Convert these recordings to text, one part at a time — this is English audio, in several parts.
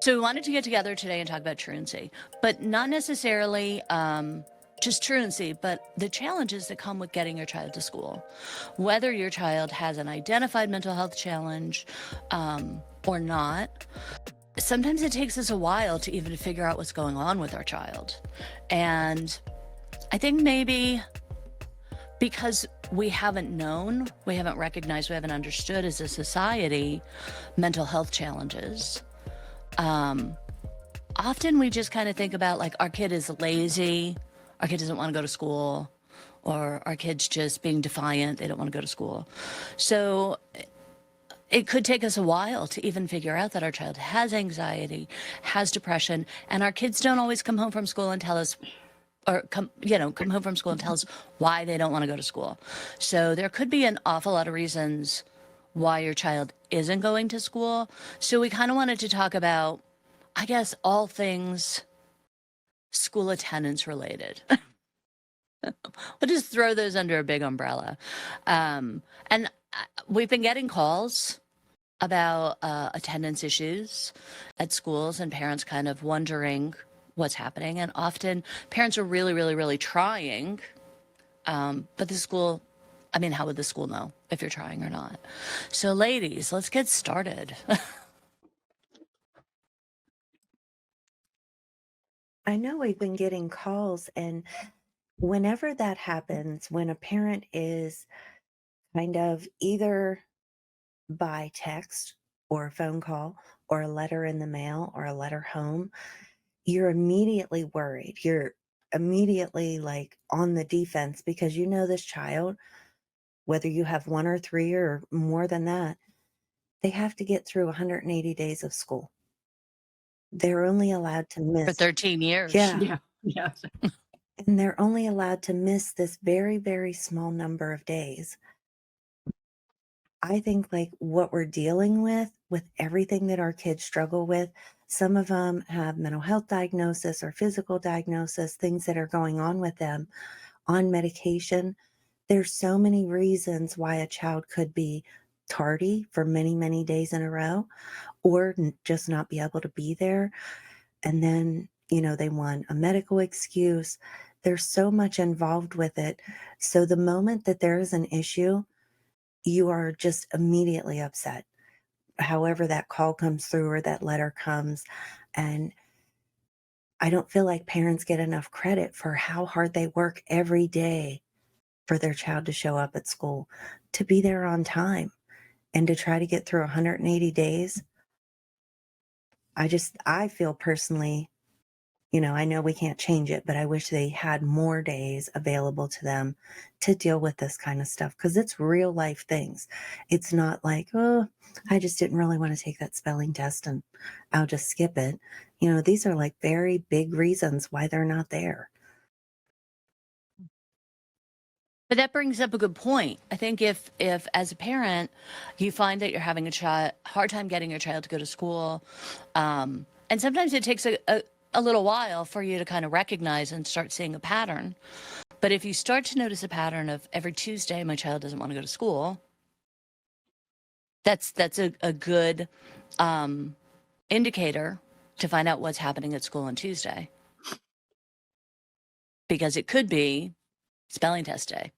So we wanted to get together today and talk about truancy, but not necessarily just truancy, but the challenges that come with getting your child to school. Whether your child has an identified mental health challenge or not, sometimes it takes us a while to even figure out what's going on with our child. And I think maybe because we haven't known, we haven't recognized, we haven't understood as a society mental health challenges. Often we just kind of think about like our kid is lazy, our kid doesn't want to go to school, or our kid's just being defiant, they don't want to go to school. So it could take us a while to even figure out that our child has anxiety, has depression, and our kids don't always come home from school and tell us, or come home from school and tell us why they don't want to go to school. So there could be an awful lot of reasons why your child isn't going to school. So we kind of wanted to talk about, I guess, all things school attendance related. We'll just throw those under a big umbrella. And we've been getting calls about attendance issues at schools and parents kind of wondering what's happening. And often parents are really, really, really trying. But the school, I mean, how would the school know if you're trying or not? So ladies, let's get started. I know we've been getting calls, and whenever that happens, when a parent is kind of either by text or a phone call or a letter in the mail or a letter home, you're immediately worried. You're immediately like on the defense because you know this child, whether you have one or three or more than that, they have to get through 180 days of school. They're only allowed to For miss, 13 years. yeah, Yeah, yeah. and they're only allowed to miss this very, very small number of days. I think like what we're dealing with everything that our kids struggle with, some of them have mental health diagnosis or physical diagnosis, things that are going on with them on medication. There's so many reasons why a child could be tardy for many, many days in a row or just not be able to be there. And then, they want a medical excuse. There's so much involved with it. So the moment that there is an issue, you are just immediately upset. However, that call comes through or that letter comes. And I don't feel like parents get enough credit for how hard they work every day for their child to show up at school, to be there on time, and to try to get through 180 days. I feel personally, I know we can't change it, but I wish they had more days available to them to deal with this kind of stuff because it's real life things. It's not like, oh, I just didn't really want to take that spelling test and I'll just skip it. These are like very big reasons why they're not there. But that brings up a good point. I think if as a parent, you find that you're having a hard time getting your child to go to school, and sometimes it takes a little while for you to kind of recognize and start seeing a pattern. But if you start to notice a pattern of every Tuesday, my child doesn't want to go to school, that's a good indicator to find out what's happening at school on Tuesday. Because it could be spelling test day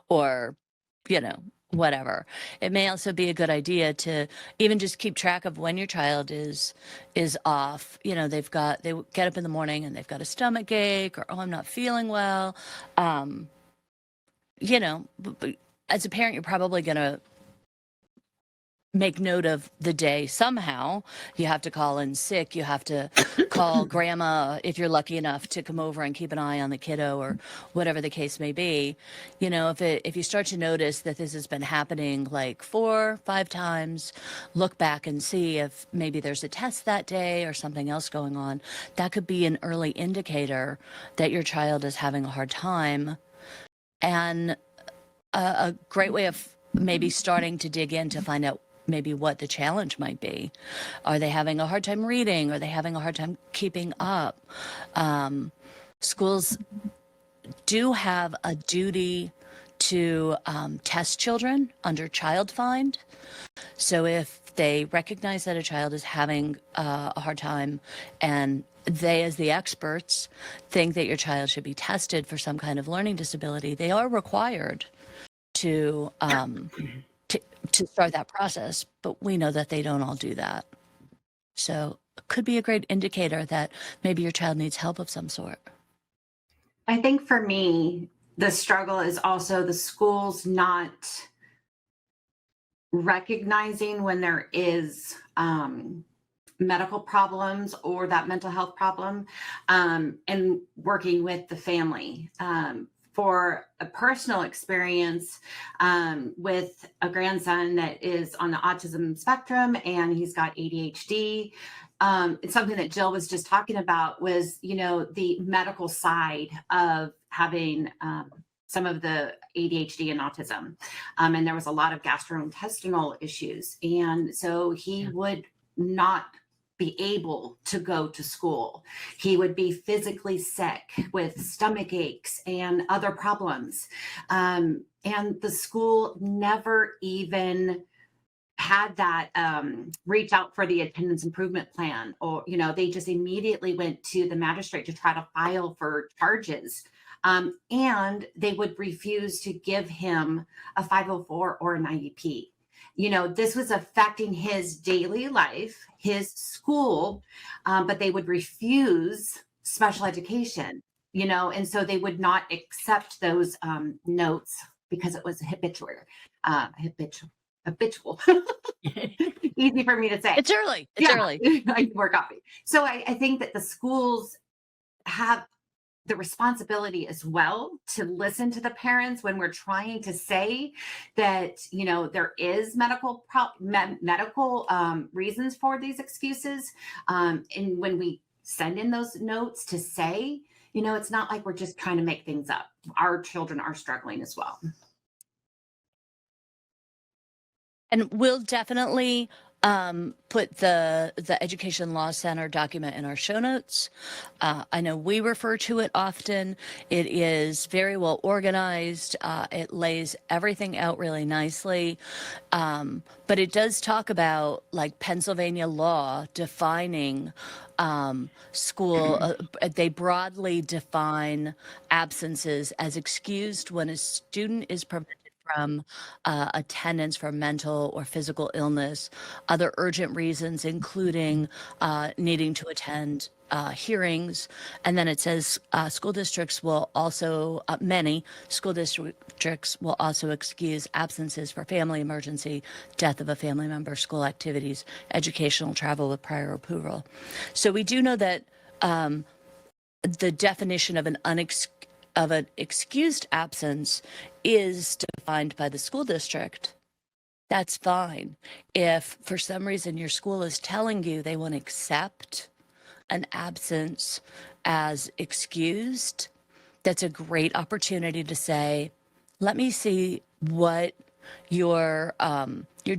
or, whatever. It may also be a good idea to even just keep track of when your child is off. They get up in the morning and they've got a stomach ache or, oh, I'm not feeling well. But as a parent, you're probably going to make note of the day somehow. You have to call in sick. You have to call grandma if you're lucky enough to come over and keep an eye on the kiddo or whatever the case may be. If you start to notice that this has been happening like 4, 5 times, look back and see if maybe there's a test that day or something else going on. That could be an early indicator that your child is having a hard time. And a great way of maybe starting to dig in to find out maybe what the challenge might be. Are they having a hard time reading? Are they having a hard time keeping up? Schools do have a duty to test children under child find. So if they recognize that a child is having a hard time and they, as the experts, think that your child should be tested for some kind of learning disability, they are required to to start that process. But we know that they don't all do that. So it could be a great indicator that maybe your child needs help of some sort. I think for me, the struggle is also the schools not recognizing when there is medical problems or that mental health problem, and working with the family. For a personal experience, with a grandson that is on the autism spectrum and he's got ADHD. It's something that Jill was just talking about was, the medical side of having some of the ADHD and autism. And there was a lot of gastrointestinal issues. And so he would not be able to go to school. He would be physically sick with stomach aches and other problems. And the school never even had that reach out for the attendance improvement plan, or they just immediately went to the magistrate to try to file for charges, and they would refuse to give him a 504 or an IEP. This was affecting his daily life, his school, but they would refuse special education, and so they would not accept those notes because it was habitual. Easy for me to say. It's early. It's early. I need more coffee. So I think that the schools have the responsibility as well to listen to the parents when we're trying to say that, there is medical reasons for these excuses. And when we send in those notes to say, it's not like we're just trying to make things up. Our children are struggling as well. And we'll definitely put the Education Law Center document in our show notes. I know we refer to it often. It is very well organized. It lays everything out really nicely. But it does talk about like Pennsylvania law defining school. They broadly define absences as excused when a student is prevented from attendance for mental or physical illness, other urgent reasons, including needing to attend hearings. And then it says school districts will also, many school districts will also excuse absences for family emergency, death of a family member, school activities, educational travel with prior approval. So we do know that the definition of an excused absence is defined by the school district. That's fine. If for some reason your school is telling you they won't accept an absence as excused, that's a great opportunity to say, let me see what your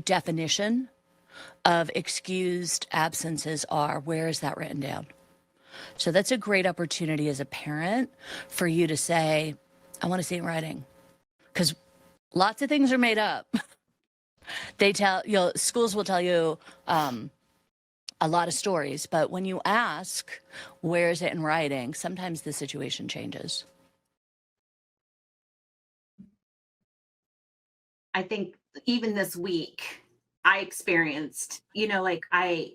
definition of excused absences are. Where is that written down? So that's a great opportunity as a parent for you to say, I want to see it in writing. Because lots of things are made up. Schools will tell you a lot of stories, but when you ask, where is it in writing, sometimes the situation changes. I think even this week, I experienced, I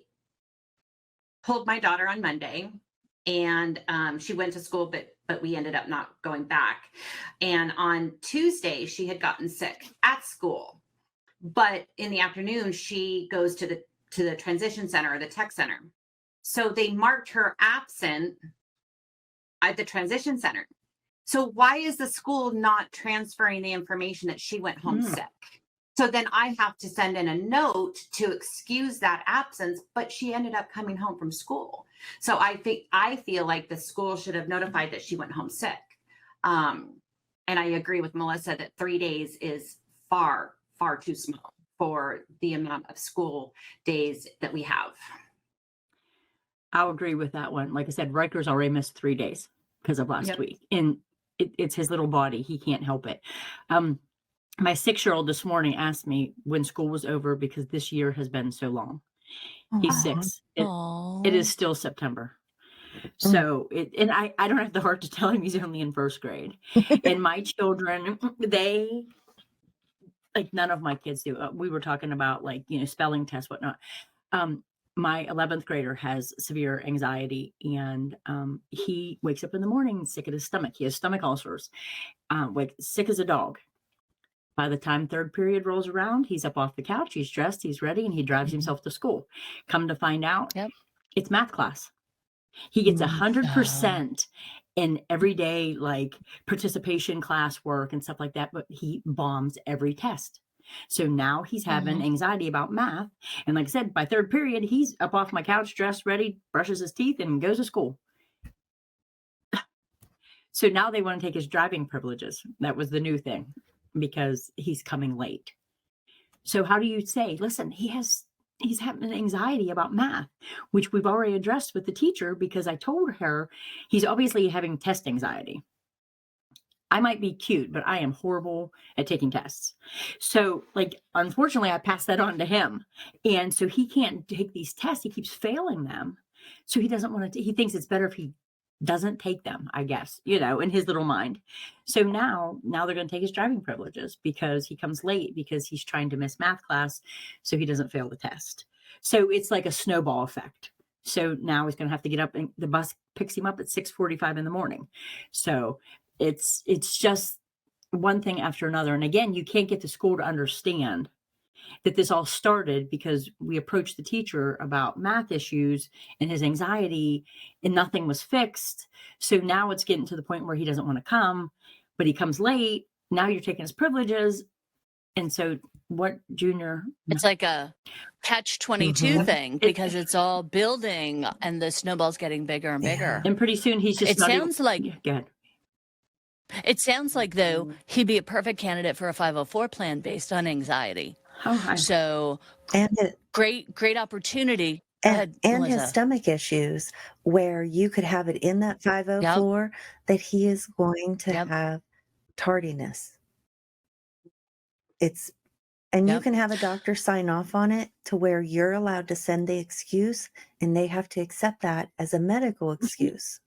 pulled my daughter on Monday, and she went to school, but we ended up not going back. And on Tuesday, she had gotten sick at school, but in the afternoon, she goes to the transition center or the tech center. So they marked her absent at the transition center. So why is the school not transferring the information that she went home sick? So then I have to send in a note to excuse that absence, but she ended up coming home from school. So I feel like the school should have notified that she went home sick. And I agree with Melissa that 3 days is far, far too small for the amount of school days that we have. I'll agree with that one. Like I said, Rikers already missed 3 days because of last week. And it's his little body. He can't help it. My 6-year-old this morning asked me when school was over because this year has been so long. He's 6. It is still September. So and I don't have the heart to tell him he's only in first grade. And my children, they, like, none of my kids do. We were talking about, like, spelling tests, whatnot. My 11th grader has severe anxiety, and he wakes up in the morning sick at his stomach. He has stomach ulcers, like sick as a dog. By the time third period rolls around, he's up off the couch, he's dressed, he's ready, and he drives himself to school. Come to find out, it's math class. He gets 100% in everyday, like, participation classwork and stuff like that, but he bombs every test. So now he's having anxiety about math. And like I said, by third period, he's up off my couch, dressed, ready, brushes his teeth, and goes to school. So now they want to take his driving privileges. That was the new thing, because he's coming late. So how do you say, listen, he's having anxiety about math, which we've already addressed with the teacher, because I told her he's obviously having test anxiety. I might be cute, but I am horrible at taking tests. So, like, unfortunately, I passed that on to him. And so he can't take these tests. He keeps failing them. So he doesn't want to, he thinks it's better if he doesn't take them, I guess, in his little mind. So now they're going to take his driving privileges because he comes late because he's trying to miss math class so he doesn't fail the test. So it's like a snowball effect. So now he's going to have to get up, and the bus picks him up at 6:45 in the morning. So it's just one thing after another. And again, you can't get the school to understand that this all started because we approached the teacher about math issues and his anxiety, and nothing was fixed. So now it's getting to the point where he doesn't want to come, but he comes late. Now you're taking his privileges. And so what, Junior? It's like a catch-22 thing, because it's all building and the snowball's getting bigger and bigger. And pretty soon he's just It sounds like, go ahead. It sounds like, though, he'd be a perfect candidate for a 504 plan based on anxiety. So great opportunity. And his stomach issues, where you could have it in that 504 that he is going to have tardiness. And you can have a doctor sign off on it to where you're allowed to send the excuse, and they have to accept that as a medical excuse.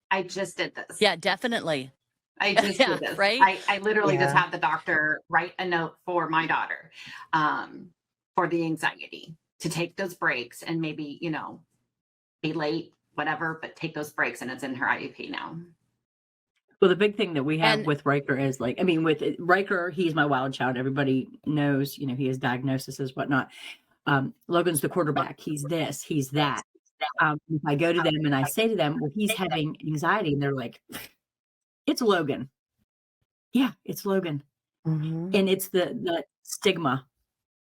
I just did this. Yeah, definitely. I just did this. Right? I literally just had the doctor write a note for my daughter for the anxiety to take those breaks and maybe, be late, whatever, but take those breaks, and it's in her IEP now. Well, the big thing that we have with Riker is, like, with Riker, he's my wild child. Everybody knows, he has diagnoses, whatnot. Logan's the quarterback. He's this, he's that. If I go to them and I say to them, well, he's having anxiety, and they're like, it's Logan. Yeah, it's Logan. And it's the stigma.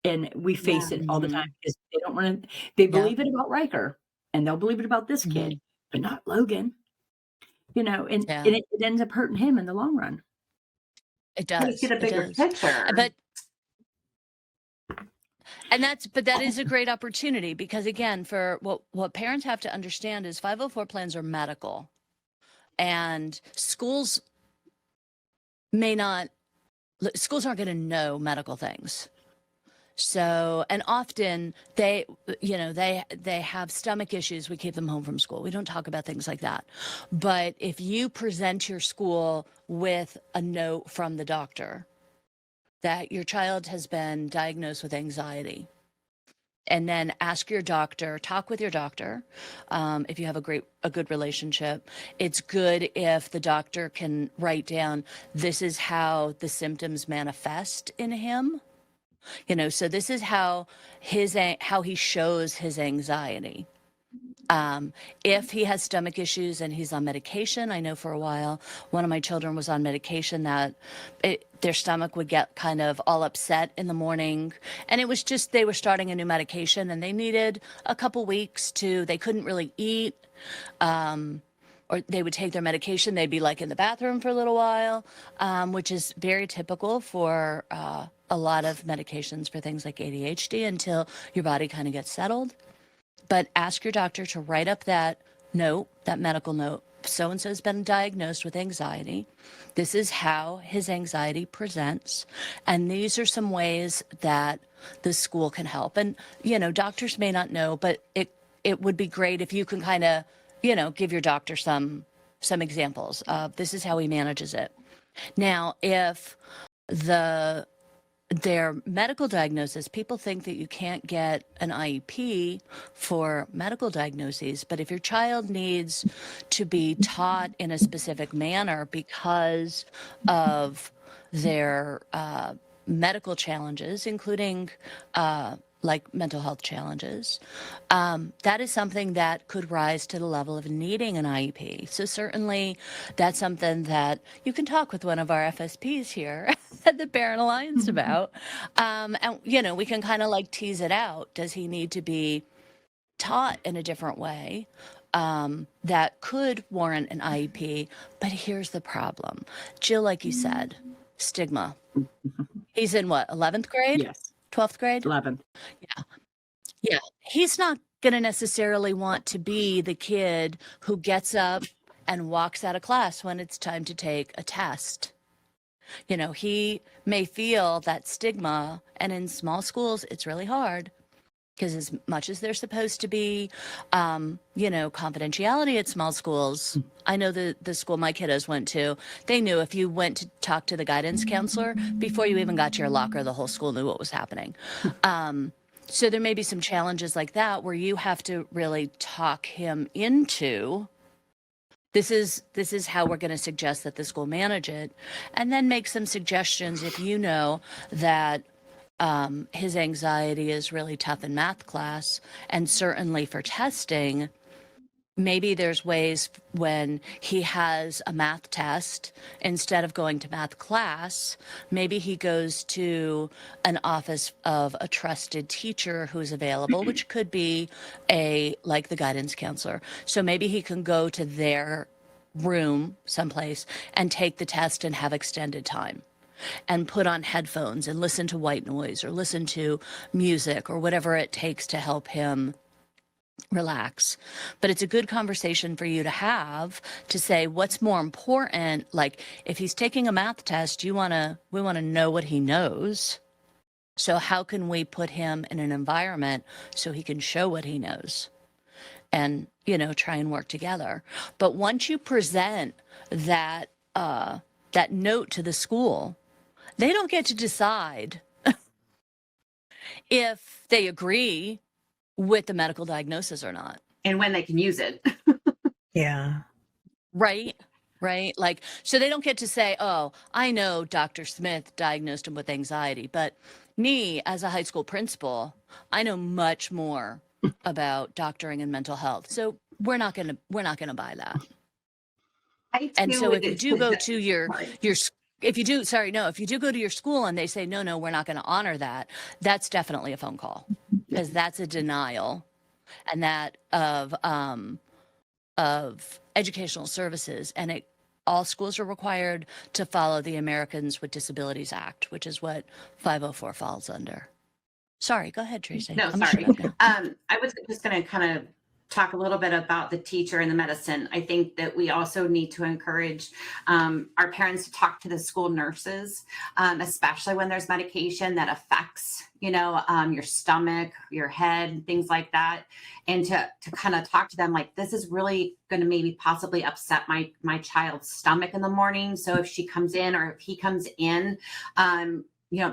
And we face it all the time because they don't want to, they believe it about Riker, and they'll believe it about this kid, but not Logan. And it ends up hurting him in the long run. It does. Get a bigger picture. But that is a great opportunity, because again, for what parents have to understand is 504 plans are medical, and schools aren't going to know medical things. So, and often they have stomach issues. We keep them home from school. We don't talk about things like that. But if you present your school with a note from the doctor that your child has been diagnosed with anxiety, and then ask your doctor, talk with your doctor. If you have a good relationship, it's good if the doctor can write down, this is how the symptoms manifest in him. So this is how he shows his anxiety. If he has stomach issues and he's on medication, I know for a while, one of my children was on medication that their stomach would get kind of all upset in the morning. And it was just, they were starting a new medication and they needed a couple weeks they couldn't really eat. Or they would take their medication. They'd be like in the bathroom for a little while, which is very typical for a lot of medications for things like ADHD until your body kind of gets settled. But ask your doctor to write up that note, that medical note so-and-so's been diagnosed with anxiety. This is how his anxiety presents. And these are some ways that the school can help. And, doctors may not know, but it would be great if you can kind of, give your doctor some examples of this is how he manages it. Now, if their medical diagnosis, people think that you can't get an IEP for medical diagnoses, but if your child needs to be taught in a specific manner because of their medical challenges, including like mental health challenges, that is something that could rise to the level of needing an IEP. So certainly that's something that you can talk with one of our FSPs here at the Parent Alliance about. And, we can kind of like tease it out. Does he need to be taught in a different way that could warrant an IEP? But here's the problem. Jill, like you said, stigma. He's in what, 11th grade? Yes. 12th grade? 11th. Yeah. He's not going to necessarily want to be the kid who gets up and walks out of class when it's time to take a test. He may feel that stigma, and in small schools, it's really hard because as much as they're supposed to be, confidentiality at small schools, I know the school my kiddos went to, they knew if you went to talk to the guidance counselor, before you even got to your locker, the whole school knew what was happening. So there may be some challenges like that where you have to really talk him into, this is how we're going to suggest that the school manage it, and then make some suggestions if you know that his anxiety is really tough in math class, and certainly for testing. Maybe there's ways when he has a math test, instead of going to math class, maybe he goes to an office of a trusted teacher who's available, which could be like the guidance counselor. So maybe he can go to their room someplace and take the test and have extended time and put on headphones and listen to white noise or listen to music or whatever it takes to help him relax. But it's a good conversation for you to have to say what's more important. Like if he's taking a math test, we want to know what he knows. So how can we put him in an environment so he can show what he knows and, try and work together. But once you present that note to the school, they don't get to decide if they agree with the medical diagnosis or not. And when they can use it. Yeah. Right. Like, so they don't get to say, oh, I know Dr. Smith diagnosed him with anxiety, but me as a high school principal, I know much more about doctoring and mental health. So we're not going to buy that. And so if you do go to if you do go to your school and they say, no, we're not going to honor that, that's definitely a phone call, because that's a denial, and that of educational services. And all schools are required to follow the Americans with Disabilities Act, which is what 504 falls under. Sorry, go ahead, Tracy. No, sorry. I was just going to kind of talk a little bit about the teacher and the medicine. I think that we also need to encourage our parents to talk to the school nurses, especially when there's medication that affects, your stomach, your head, things like that. And to kind of talk to them like, this is really going to maybe possibly upset my child's stomach in the morning. So if she comes in or if he comes in,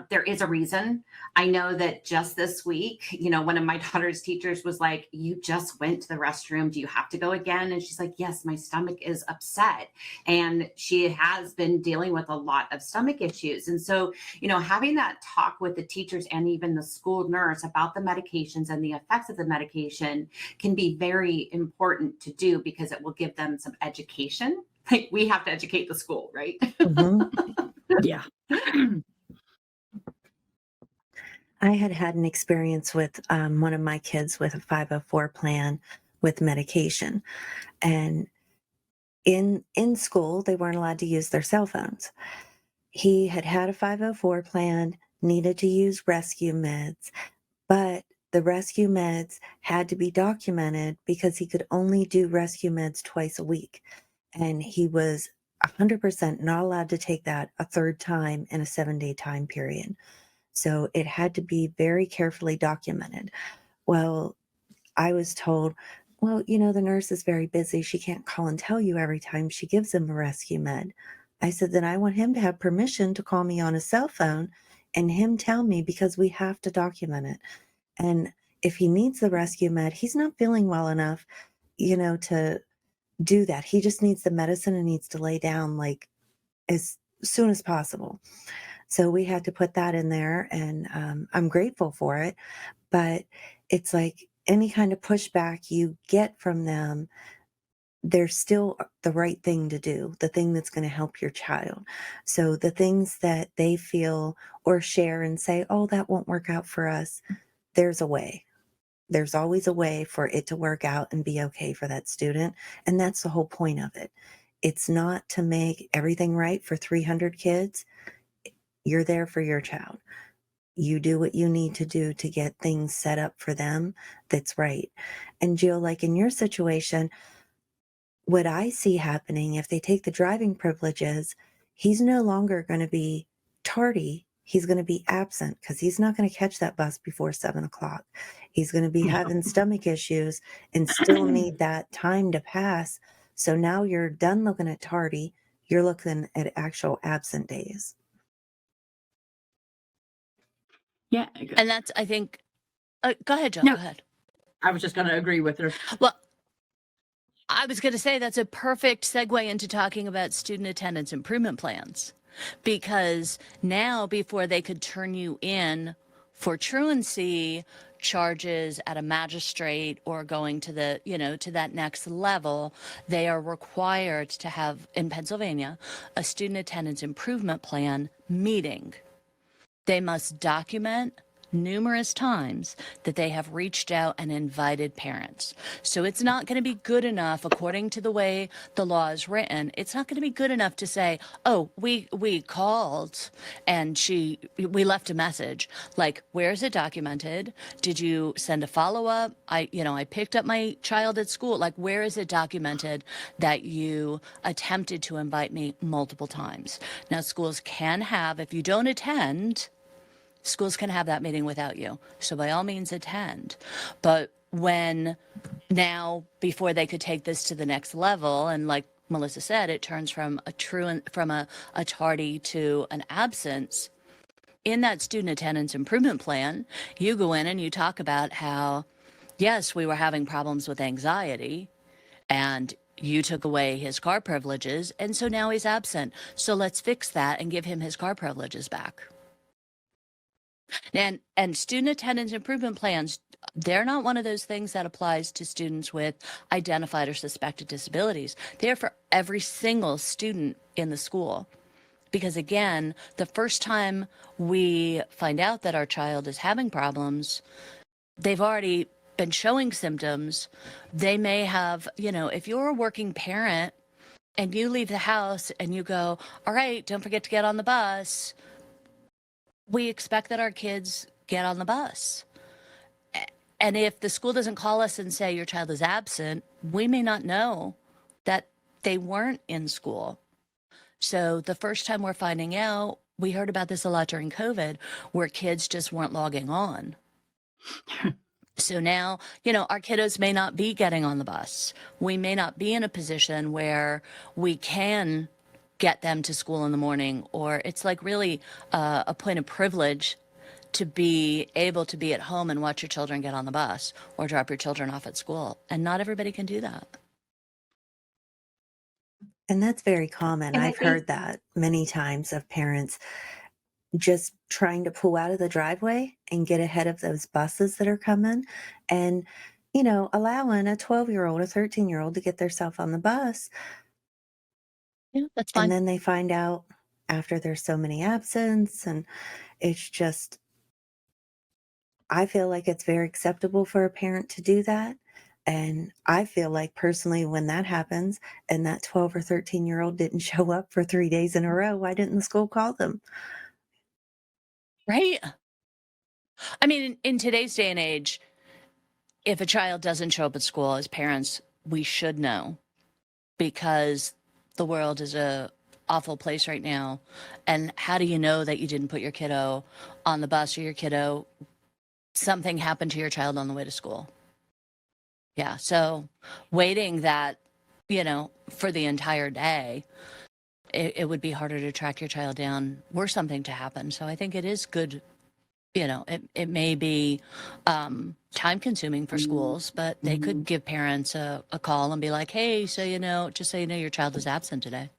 there is a reason. I know that just this week, one of my daughter's teachers was like, you just went to the restroom. Do you have to go again? And she's like, yes, my stomach is upset. And she has been dealing with a lot of stomach issues. And so, having that talk with the teachers and even the school nurse about the medications and the effects of the medication can be very important to do, because it will give them some education. Like we have to educate the school, right? Mm-hmm. Yeah. I had an experience with one of my kids with a 504 plan with medication. And in school, they weren't allowed to use their cell phones. He had a 504 plan, needed to use rescue meds, but the rescue meds had to be documented because he could only do rescue meds twice a week. and he was 100% not allowed to take that a third time in a 7-day time period. So it had to be very carefully documented. Well, I was told, well, the nurse is very busy. She can't call and tell you every time she gives him a rescue med. I said, then I want him to have permission to call me on his cell phone and him tell me, because we have to document it. And if he needs the rescue med, he's not feeling well enough, to do that. He just needs the medicine and needs to lay down like as soon as possible. So we had to put that in there, and I'm grateful for it. But it's like any kind of pushback you get from them, there's still the right thing to do, the thing that's going to help your child. So the things that they feel or share and say, oh, that won't work out for us, there's a way. There's always a way for it to work out and be okay for that student. And that's the whole point of it. It's not to make everything right for 300 kids. You're there for your child. You do what you need to do to get things set up for them that's right. And Jill, like in your situation, what I see happening if they take the driving privileges, he's no longer going to be tardy. He's going to be absent because he's not going to catch that bus before 7 o'clock. He's going to be having stomach issues and still need that time to pass. So now you're done looking at tardy. You're looking at actual absent days. Yeah. And that's, I think, go ahead, Jill. No. Go ahead. I was just going to agree with her. Well, I was going to say that's a perfect segue into talking about student attendance improvement plans, because now before they could turn you in for truancy charges at a magistrate or going to the, to that next level, they are required to have, in Pennsylvania, a student attendance improvement plan meeting. They must document numerous times that they have reached out and invited parents. So it's not going to be good enough, according to the way the law is written, it's not going to be good enough to say, oh, we called and we left a message. Like, where is it documented? Did you send a follow-up? I picked up my child at school. Like, where is it documented that you attempted to invite me multiple times? Now, schools can have, if you don't attend, schools can have that meeting without you. So by all means attend. But when now, before they could take this to the next level, and like Melissa said, it turns from a tardy to an absence. In that student attendance improvement plan, you go in and you talk about how, yes, we were having problems with anxiety, and you took away his car privileges, and so now he's absent. So let's fix that and give him his car privileges back. And student attendance improvement plans, they're not one of those things that applies to students with identified or suspected disabilities. They're for every single student in the school. Because again, the first time we find out that our child is having problems, they've already been showing symptoms. They may have, if you're a working parent and you leave the house and you go, all right, don't forget to get on the bus, we expect that our kids get on the bus. And if the school doesn't call us and say your child is absent, we may not know that they weren't in school. So the first time we're finding out, we heard about this a lot during COVID, where kids just weren't logging on. So now, our kiddos may not be getting on the bus. We may not be in a position where we can get them to school in the morning, or it's like really a point of privilege to be able to be at home and watch your children get on the bus or drop your children off at school. And not everybody can do that. And that's very common. And I I've think- heard that many times of parents just trying to pull out of the driveway and get ahead of those buses that are coming, and, allowing a 12-year-old, a 13-year-old to get themselves on the bus. Yeah, that's fine. And then they find out after there's so many absence, and it's just, I feel like it's very acceptable for a parent to do that. And I feel like personally, when that happens and that 12 or 13-year-old didn't show up for 3 days in a row, why didn't the school call them? Right? I mean, in today's day and age, if a child doesn't show up at school, as parents, we should know, because the world is a awful place right now. And how do you know that you didn't put your kiddo on the bus, or your kiddo, something happened to your child on the way to school? Yeah. So waiting that, for the entire day, it would be harder to track your child down were something to happen. So I think it is good. It may be time consuming for schools, but they could give parents a call and be like, hey, just so you know, your child was absent today.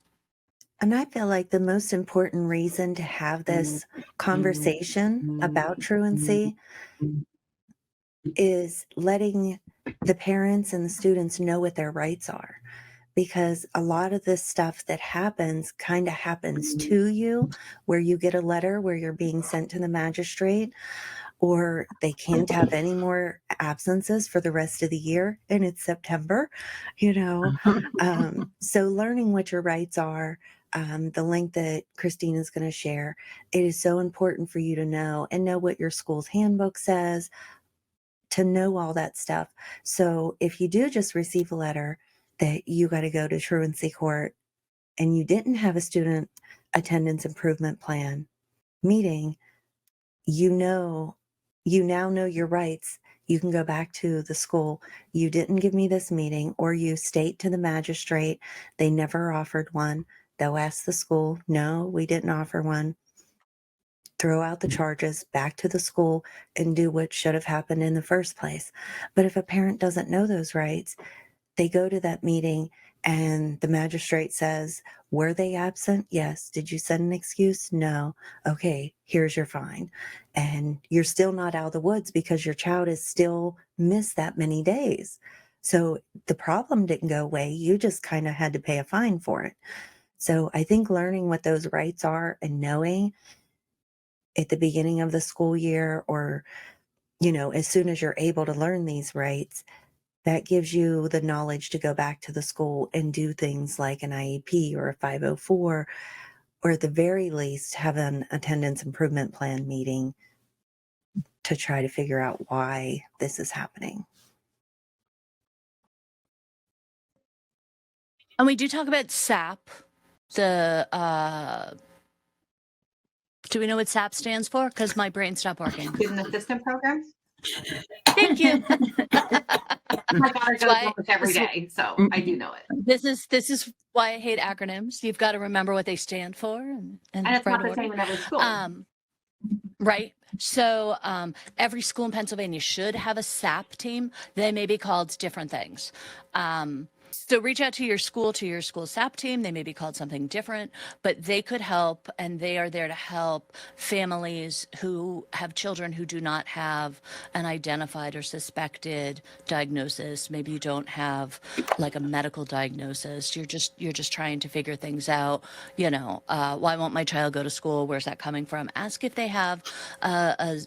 And I feel like the most important reason to have this conversation about truancy is letting the parents and the students know what their rights are. Because a lot of this stuff that happens kind of happens to you, where you get a letter where you're being sent to the magistrate, or they can't have any more absences for the rest of the year, and it's September, you know. So learning what your rights are, the link that Christina's going to share, it is so important for you to know, and know what your school's handbook says, to know all that stuff. So if you do just receive a letter that you got to go to truancy court and you didn't have a student attendance improvement plan meeting, you now know your rights. You can go back to the school. You didn't give me this meeting, or you state to the magistrate, they never offered one. They'll ask the school, no, we didn't offer one. Throw out the charges, back to the school, and do what should have happened in the first place. But if a parent doesn't know those rights, they go to that meeting and the magistrate says, were they absent? Yes. Did you send an excuse? No. Okay, here's your fine. And you're still not out of the woods because your child is still missed that many days. So the problem didn't go away. You just kind of had to pay a fine for it. So I think learning what those rights are and knowing at the beginning of the school year, or, as soon as you're able to learn these rights, that gives you the knowledge to go back to the school and do things like an IEP or a 504, or at the very least have an attendance improvement plan meeting to try to figure out why this is happening. And we do talk about SAP. Do we know what SAP stands for? Because my brain stopped working. Student assistant program. Thank you. My daughter goes why- almost every day, so I do know it. This is why I hate acronyms. You've got to remember what they stand for, and And it's not right the order. same in every school. Right. So every school in Pennsylvania should have a SAP team. They may be called different things. So reach out to your school SAP team. They may be called something different, but they could help, and they are there to help families who have children who do not have an identified or suspected diagnosis. Maybe you don't have like a medical diagnosis. You're just trying to figure things out. Why won't my child go to school? Where's that coming from? Ask if they have a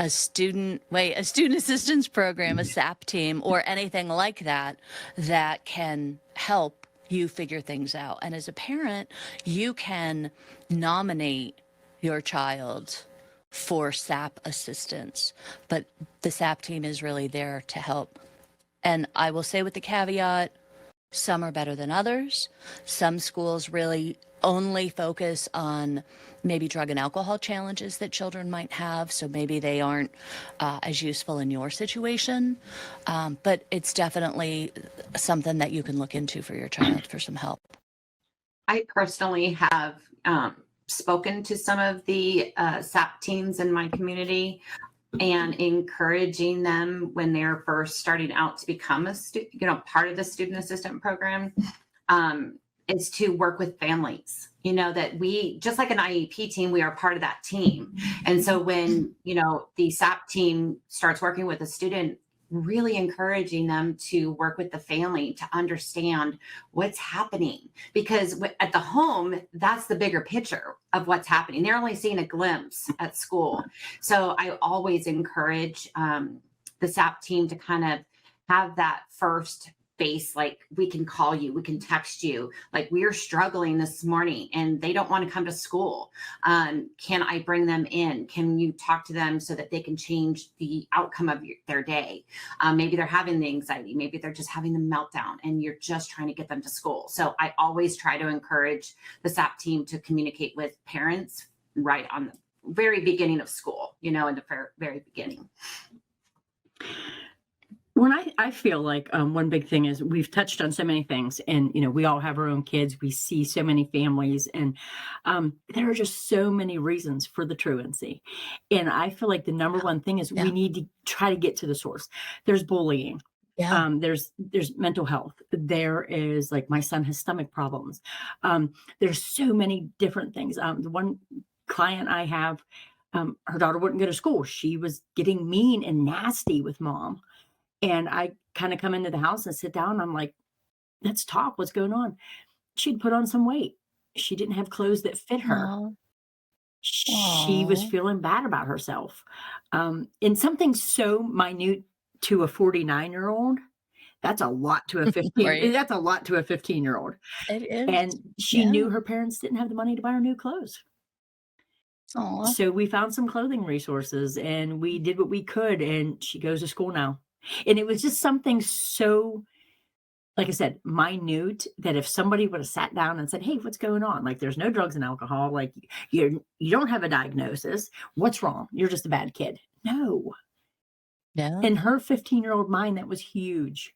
student assistance program, a SAP team, or anything like that can help you figure things out. And as a parent, you can nominate your child for SAP assistance, but the SAP team is really there to help. And I will say, with the caveat, some are better than others. Some schools really only focus on maybe drug and alcohol challenges that children might have. So maybe they aren't as useful in your situation. But it's definitely something that you can look into for your child for some help. I personally have spoken to some of the SAP teams in my community, and encouraging them when they're first starting out to become part of the student assistant program, is to work with families. That we, just like an IEP team, we are part of that team. And so when, the SAP team starts working with a student, really encouraging them to work with the family to understand what's happening, because at the home, that's the bigger picture of what's happening. They're only seeing a glimpse at school. So I always encourage the SAP team to kind of have that first face, like, we can call you, we can text you, like, we're struggling this morning and they don't want to come to school. Can I bring them in? Can you talk to them so that they can change the outcome of their day? Maybe they're having the anxiety, maybe they're just having the meltdown and you're just trying to get them to school. So I always try to encourage the SAP team to communicate with parents right on the very beginning of school, in the very beginning. When I feel like one big thing is we've touched on so many things, and we all have our own kids. We see so many families, and there are just so many reasons for the truancy. And I feel like the number one thing is we need to try to get to the source. There's bullying. Yeah. There's mental health. There is, like, my son has stomach problems. There's so many different things. The one client I have, her daughter wouldn't go to school. She was getting mean and nasty with mom. And I kind of come into the house and sit down. And I'm like, let's talk. What's going on? She'd put on some weight. She didn't have clothes that fit her. Aw. She was Aw. feeling bad about herself. And something so minute to a 49-year-old, that's a lot to a 15. Right. That's a lot to a 15-year-old. It is. And she Yeah. knew her parents didn't have the money to buy her new clothes. Aw. So we found some clothing resources and we did what we could. And she goes to school now. And it was just something so, like I said, minute, that if somebody would have sat down and said, hey, what's going on? Like, there's no drugs and alcohol. Like, you don't have a diagnosis. What's wrong? You're just a bad kid. No. Yeah. In her 15-year-old mind, that was huge.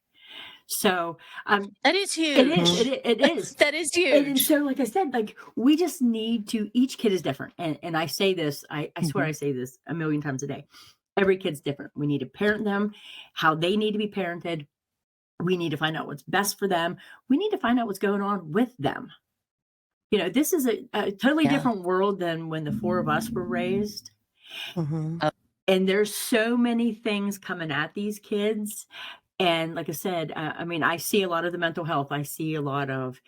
So That is huge. it is. It is. That is And huge. so, like I said, like, we just need to, each kid is different. And I say this, I swear I say this a million times a day. Every kid's different. We need to parent them how they need to be parented. We need to find out what's best for them. We need to find out what's going on with them. This is a totally different world than when the four of us were raised. Mm-hmm. And there's so many things coming at these kids. And like I said, I see a lot of the mental health. I see a lot of,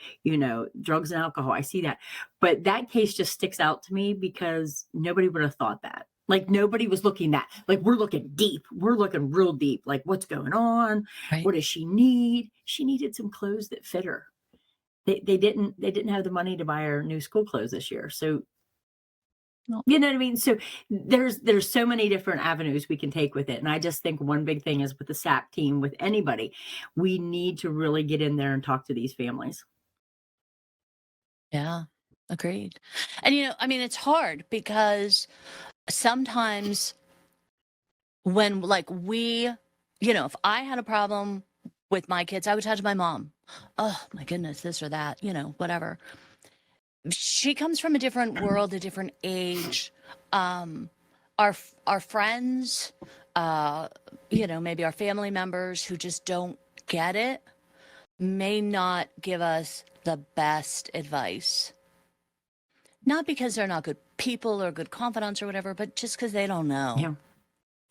drugs and alcohol. I see that. But that case just sticks out to me because nobody would have thought that. Like, nobody was looking that. Like, we're looking deep. We're looking real deep. Like, what's going on? Right. What does she need? She needed some clothes that fit her. They didn't have the money to buy her new school clothes this year. So, No. you know what I mean? So there's so many different avenues we can take with it. And I just think one big thing is with the SAP team, with anybody, we need to really get in there and talk to these families. Yeah. Agreed. And it's hard because sometimes when, like, if I had a problem with my kids, I would talk to my mom. Oh my goodness, this or that, whatever. She comes from a different world, a different age. Our friends, maybe our family members who just don't get it may not give us the best advice. Not because they're not good people or good confidants or whatever, but just because they don't know.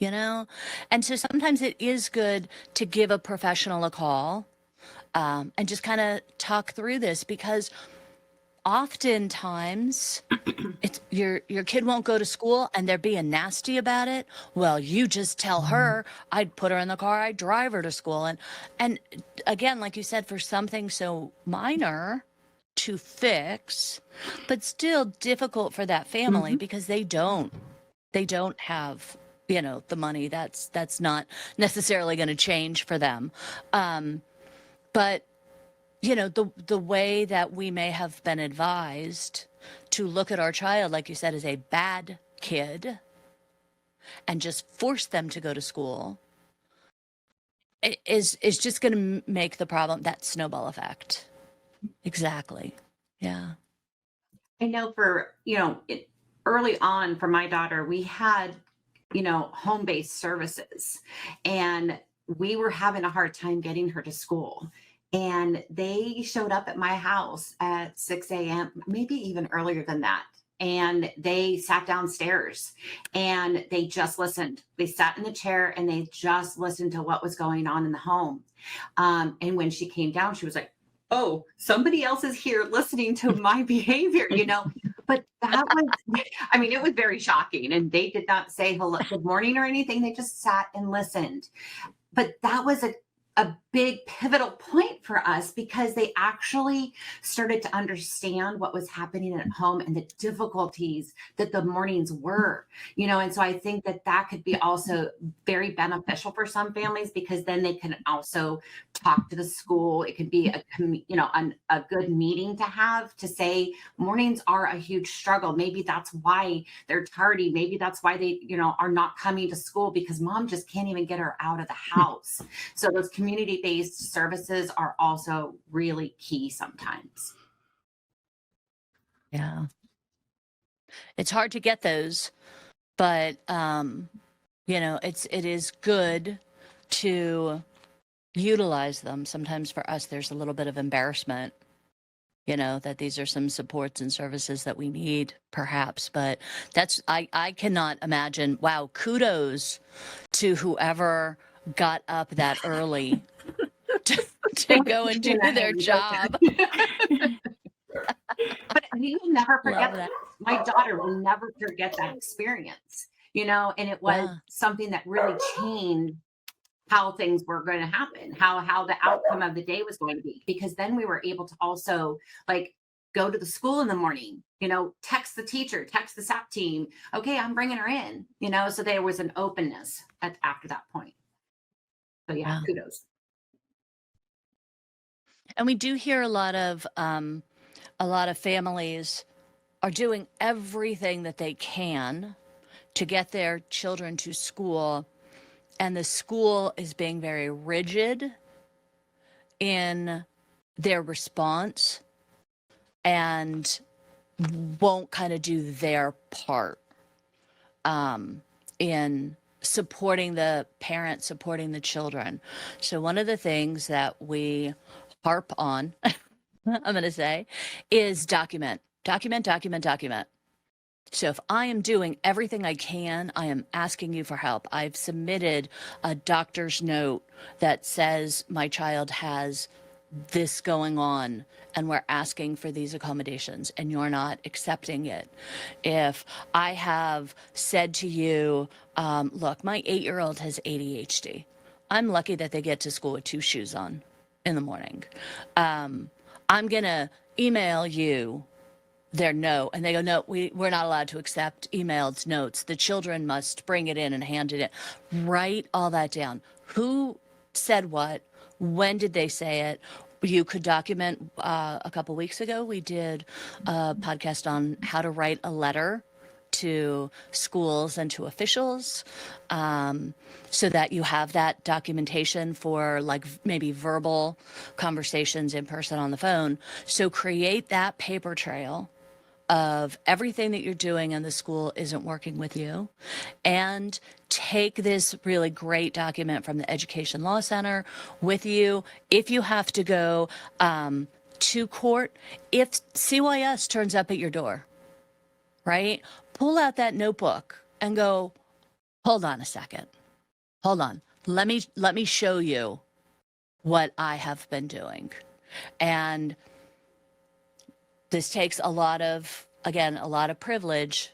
Yeah. And so sometimes it is good to give a professional a call and just kind of talk through this, because oftentimes it's your kid won't go to school and they're being nasty about it. Well, you just tell her, I'd put her in the car, I'd drive her to school. And again, like you said, for something so minor to fix, but still difficult for that family because they don't have, the money. That's not necessarily going to change for them. But the way that we may have been advised to look at our child, like you said, as a bad kid and just force them to go to school is just going to make the problem, that snowball effect. Exactly. Yeah. I know early on for my daughter, we had, home-based services, and we were having a hard time getting her to school. And they showed up at my house at 6 a.m., maybe even earlier than that. And they sat downstairs and they just listened. They sat in the chair and they just listened to what was going on in the home. And when she came down, she was like, oh, somebody else is here listening to my behavior, But that was, it was very shocking. And they did not say hello, good morning or anything. They just sat and listened. But that was a big pivotal point for us because they actually started to understand what was happening at home and the difficulties that the mornings were, and so I think that that could be also very beneficial for some families, because then they can also talk to the school. It could be a good meeting to have, to say mornings are a huge struggle. Maybe that's why they're tardy. Maybe that's why they are not coming to school, because mom just can't even get her out of the house. So those community-based services are also really key sometimes. Yeah. It's hard to get those, but it is good to utilize them. Sometimes for us, there's a little bit of embarrassment, that these are some supports and services that we need, perhaps. But I cannot imagine. Wow, kudos to whoever got up that early to go and do their job. But you will never Love forget that. my daughter will never forget that experience, and it was Yeah. something that really changed how things were going to happen, how the outcome of the day was going to be, because then we were able to also like go to the school in the morning, text the teacher, text the SAP team, okay, I'm bringing her in, so there was an openness after that point. So yeah, Yeah. kudos. And we do hear a lot of families are doing everything that they can to get their children to school, and the school is being very rigid in their response and won't kind of do their part in supporting the parents, supporting the children. So one of the things that we harp on, I'm going to say, is document. So if I am doing everything I can, I am asking you for help. I've submitted a doctor's note that says my child has this going on and we're asking for these accommodations and you're not accepting it. If I have said to you, look, my 8-year-old has ADHD. I'm lucky that they get to school with 2 shoes on in the morning. I'm going to email you their note, and they go, no, we're not allowed to accept emailed notes. The children must bring it in and hand it in. Write all that down. Who said what? When did they say it? You could document. A couple weeks ago, we did a podcast on how to write a letter to schools and to officials, so that you have that documentation for like maybe verbal conversations in person on the phone. So create that paper trail of everything that you're doing and the school isn't working with you, and take this really great document from the Education Law Center with you. If you have to go to court, if CYS turns up at your door, right? Pull out that notebook and go, hold on a second. Hold on. Let me show you what I have been doing. And this takes a lot of privilege.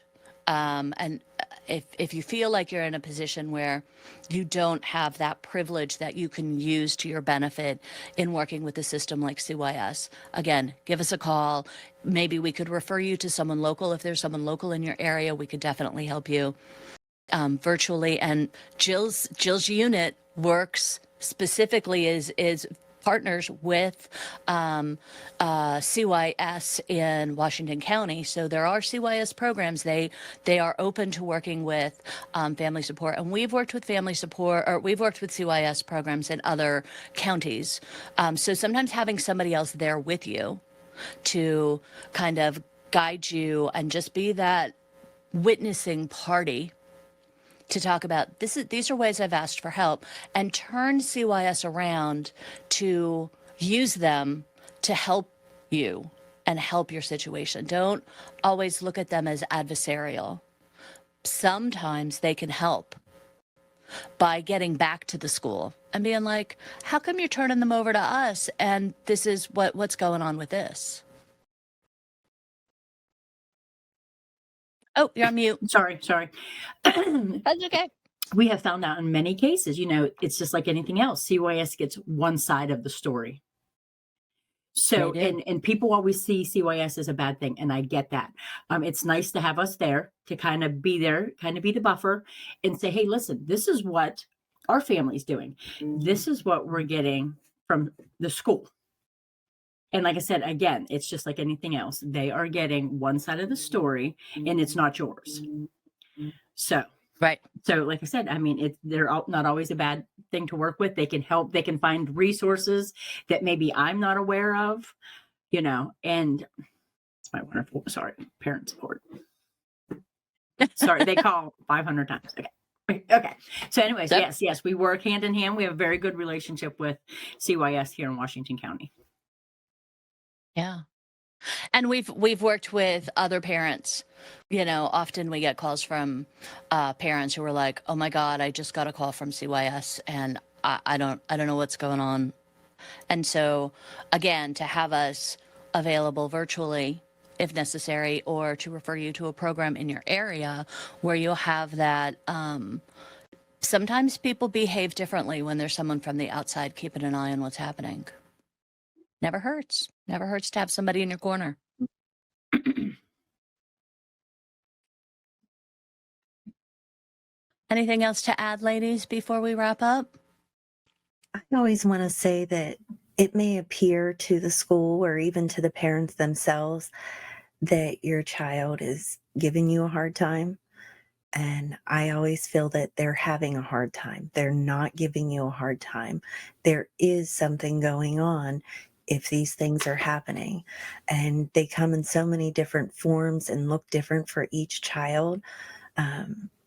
And if you feel like you're in a position where you don't have that privilege that you can use to your benefit in working with a system like CYS, again, give us a call. Maybe we could refer you to someone local. If there's someone local in your area, we could definitely help you virtually. And Jill's unit works specifically is partners with CYS in Washington County. So there are CYS programs. They are open to working with family support. And we've worked with family support, or we've worked with CYS programs in other counties. So sometimes having somebody else there with you to kind of guide you and just be that witnessing party to talk about these are ways I've asked for help, and turn CYS around to use them to help you and help your situation. Don't always look at them as adversarial. Sometimes they can help by getting back to the school and being like, how come you're turning them over to us? And this is what's going on with this. Oh, you're on mute. Sorry. That's okay. we have found out in many cases, it's just like anything else. CYS gets one side of the story. So, They do. and people always see CYS as a bad thing, and I get that. It's nice to have us there to kind of be there, kind of be the buffer, and say, hey, listen, this is what our family's doing. This is what we're getting from the school. And like I said, again, it's just like anything else. They are getting one side of the story, and it's not yours. So, Right. so like I said, I mean, they're not always a bad thing to work with. They can help. They can find resources that maybe I'm not aware of, and it's my wonderful, sorry, parent support. Sorry, they call 500 times. Okay. So anyways, Yep. yes, we work hand in hand. We have a very good relationship with CYS here in Washington County. Yeah. And we've worked with other parents. Often we get calls from parents who are like, "Oh my God, I just got a call from CYS, and I don't know what's going on." And so, again, to have us available virtually, if necessary, or to refer you to a program in your area where you'll have that. Sometimes people behave differently when there's someone from the outside keeping an eye on what's happening. Never hurts. Never hurts to have somebody in your corner. Anything else to add, ladies, before we wrap up? I always want to say that it may appear to the school or even to the parents themselves that your child is giving you a hard time. And I always feel that they're having a hard time. They're not giving you a hard time. There is something going on if these things are happening. And they come in so many different forms and look different for each child.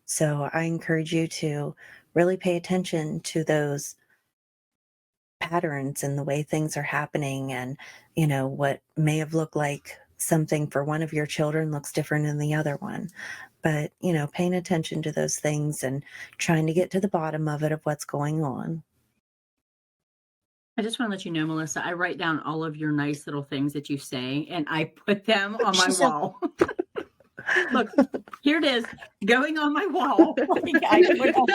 So I encourage you to really pay attention to those patterns and the way things are happening, and what may have looked like something for one of your children looks different in the other one. But paying attention to those things and trying to get to the bottom of it, of what's going on. I just want to let you know, Melissa, I write down all of your nice little things that you say, and I put them on my wall. Look, here it is, going on my wall. Like I put all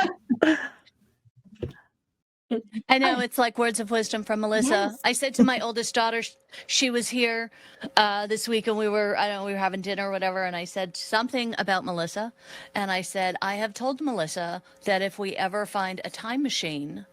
I know, it's like words of wisdom from Melissa. Yes. I said to my oldest daughter, she was here this week, and we were having dinner or whatever, and I said something about Melissa, and I said, I have told Melissa that if we ever find a time machine,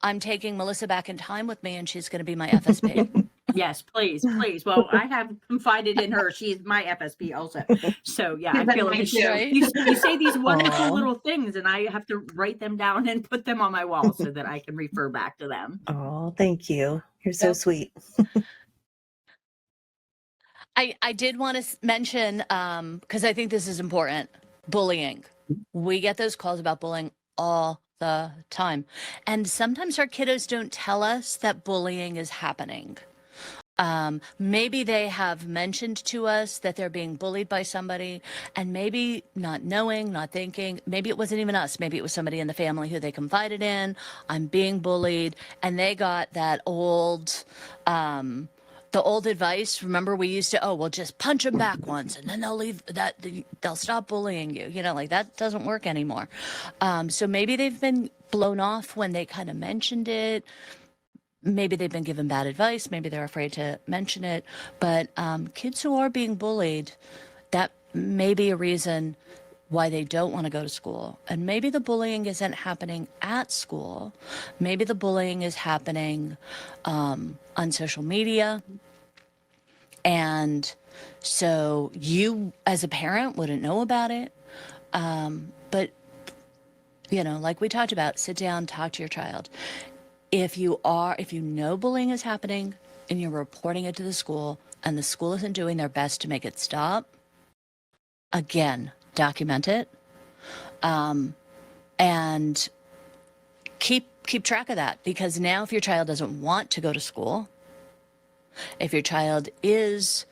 I'm taking Melissa back in time with me, and she's going to be my FSP. Yes, please. Well, I have confided in her. She's my FSP also. So yeah, I That's feel me like too. you say these wonderful Aw. little things, and I have to write them down and put them on my wall so that I can refer back to them. Oh, thank you. You're so Yep. sweet. I did want to mention, because I think this is important, bullying. We get those calls about bullying all the time. And sometimes our kiddos don't tell us that bullying is happening. Maybe they have mentioned to us that they're being bullied by somebody, and maybe not knowing, not thinking, maybe it wasn't even us. Maybe it was somebody in the family who they confided in. I'm being bullied. And they got that the old advice. Remember, we used to, well, just punch them back once and then they'll stop bullying you. Like that doesn't work anymore. So maybe they've been blown off when they kind of mentioned it. Maybe they've been given bad advice. Maybe they're afraid to mention it. But kids who are being bullied, that may be a reason why they don't want to go to school. And maybe the bullying isn't happening at school. Maybe the bullying is happening on social media. And so you, as a parent, wouldn't know about it. But, like we talked about, sit down, talk to your child. If you know bullying is happening and you're reporting it to the school and the school isn't doing their best to make it stop, again, document it, and keep track of that. Because now if your child doesn't want to go to school, if your child is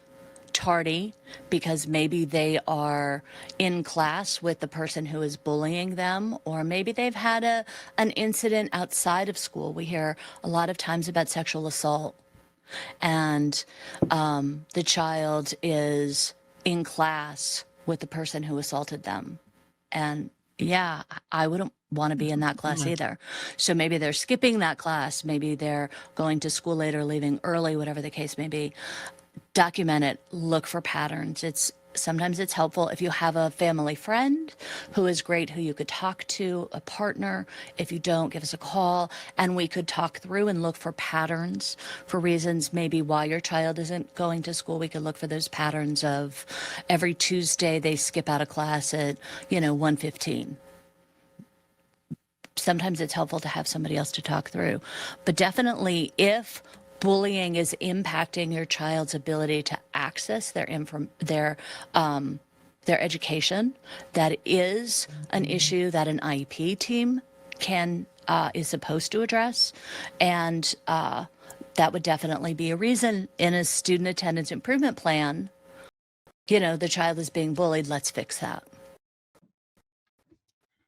tardy because maybe they are in class with the person who is bullying them, or maybe they've had an incident outside of school. We hear a lot of times about sexual assault, and the child is in class with the person who assaulted them, and yeah, I wouldn't want to be in that class either. So maybe they're skipping that class. Maybe they're going to school later, leaving early, whatever the case may be. Document it, look for patterns. Sometimes it's helpful if you have a family friend who is great, who you could talk to, a partner. If you don't, give us a call and we could talk through and look for patterns, for reasons maybe why your child isn't going to school. We could look for those patterns of every Tuesday they skip out of class at, 1:15. Sometimes it's helpful to have somebody else to talk through. But definitely, if bullying is impacting your child's ability to access their education, that is an issue that an IEP team is supposed to address, and that would definitely be a reason in a student attendance improvement plan. The child is being bullied. Let's fix that.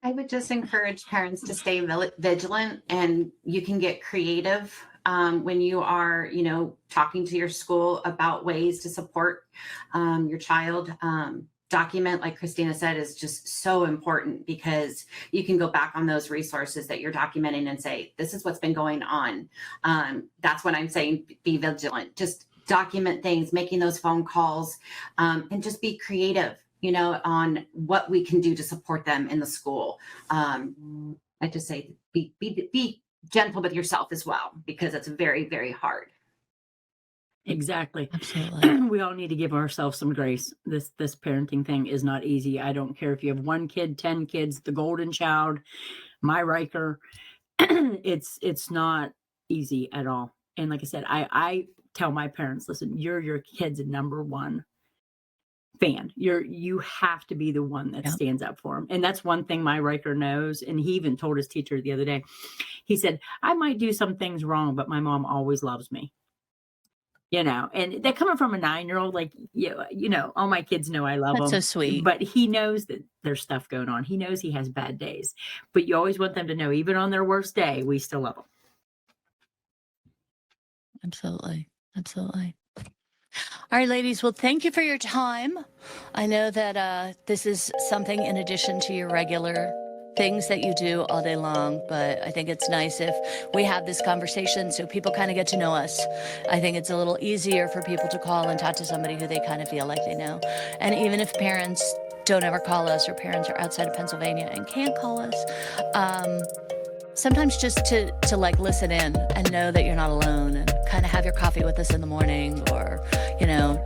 I would just encourage parents to stay vigilant, and you can get creative when you are, talking to your school about ways to support your child. Document, like Christina said, is just so important, because you can go back on those resources that you're documenting and say, this is what's been going on. That's what I'm saying, be vigilant. Just document things, making those phone calls, and just be creative, on what we can do to support them in the school. I just say be gentle with yourself as well, because it's very, very hard. Exactly. Absolutely. We all need to give ourselves some grace. This parenting thing is not easy. I don't care if you have 1 kid, 10 kids, the golden child, my Riker. It's not easy at all. And like I said, I tell my parents, listen, you're your kid's number one fan. You have to be the one that stands up for him. And that's one thing my Riker knows. And he even told his teacher the other day, he said, I might do some things wrong, but my mom always loves me. And that coming from a 9-year-old, like, all my kids know I love That's them. so sweet. But he knows that there's stuff going on. He knows he has bad days. But you always want them to know, even on their worst day, we still love them. Absolutely. Absolutely. All right, ladies. Well, thank you for your time. I know that this is something in addition to your regular things that you do all day long, but I think it's nice if we have this conversation so people kind of get to know us. I think it's a little easier for people to call and talk to somebody who they kind of feel like they know. And even if parents don't ever call us, or parents are outside of Pennsylvania and can't call us, sometimes just to like listen in and know that you're not alone, and kind of have your coffee with us in the morning, or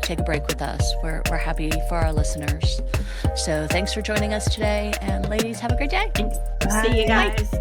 take a break with us. We're happy for our listeners. So thanks for joining us today, and ladies, have a great day. Thanks. See you guys.